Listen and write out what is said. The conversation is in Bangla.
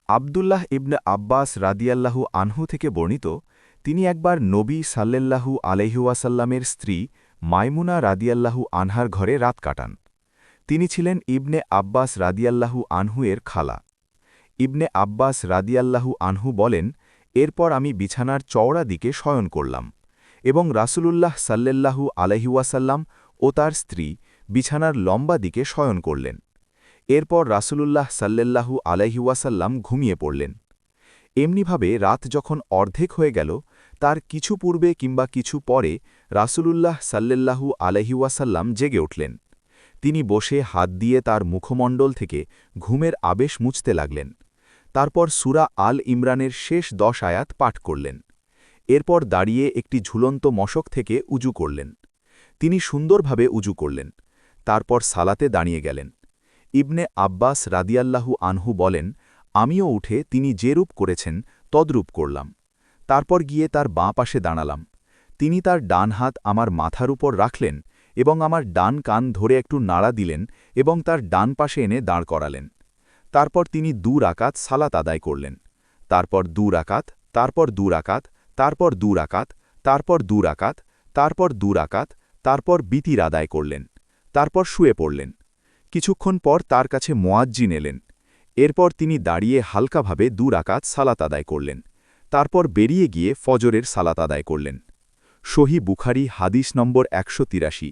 আবদুল্লাহ ইবনে আব্বাস রাদিয়াল্লাহু আনহু থেকে বর্ণিত, তিনি একবার নবী সাল্লাল্লাহু আলাইহি ওয়াসাল্লামের স্ত্রী মাইমুনা রাদিয়াল্লাহু আনহার ঘরে রাত কাটান। তিনি ছিলেন ইবনে আব্বাস রাদিয়াল্লাহু আনহু এর খালা। ইবনে আব্বাস রাদিয়াল্লাহু আনহু বলেন, এরপর আমি বিছানার চওড়া দিকে শয়ন করলাম এবং রাসূলুল্লাহ সাল্লাল্লাহু আলাইহি ওয়াসাল্লাম ও তার স্ত্রী বিছানার লম্বা দিকে শয়ন করলেন। এরপর রাসূলুল্লাহ সাল্লাল্লাহু আলাইহি ওয়াসাল্লাম ঘুমিয়ে পড়লেন। এমনিভাবে রাত যখন অর্ধেক হয়ে গেল, তার কিছু পূর্বে কিংবা কিছু পরে রাসূলুল্লাহ সাল্লাল্লাহু আলাইহি ওয়াসাল্লাম জেগে উঠলেন। তিনি বসে হাত দিয়ে তার মুখমণ্ডল থেকে ঘুমের আবেশ মুছতে লাগলেন। তারপর সূরা আল ইমরানের শেষ ১০ আয়াত পাঠ করলেন। এরপর দাঁড়িয়ে একটি ঝুলন্ত মশক থেকে উজু করলেন। তিনি সুন্দরভাবে উজু করলেন। তারপর সালাতে দাঁড়িয়ে গেলেন। ইবনে আব্বাস রাদিয়াল্লাহু আনহু বলেন, আমিও উঠে তিনি যে রূপ করেছেন তদ্রূপ করলাম। তারপর গিয়ে তার বাঁ পাশে দাঁড়ালাম। তিনি তার ডান হাত আমার মাথার উপর রাখলেন এবং আমার ডান কান ধরে একটু নাড়া দিলেন এবং তার ডান পাশে এনে দাঁড় করালেন। তারপর তিনি ২ রাকাত সালাত আদায় করলেন। তারপর ২ রাকাত, তারপর ২ রাকাত, তারপর ২ রাকাত, তারপর ২ রাকাত, তারপর ২ রাকাত, তারপর বিতির আদায় করলেন। তারপর শুয়ে পড়লেন। কিছুক্ষণ পর তার কাছে মুয়াজ্জিন এলেন। এরপর তিনি দাঁড়িয়ে হালকাভাবে ২ রাকাত সালাত আদায় করলেন। তারপর বেরিয়ে গিয়ে ফজরের সালাত আদায় করলেন। সহিহ বুখারী হাদিস নম্বর ১৮৩।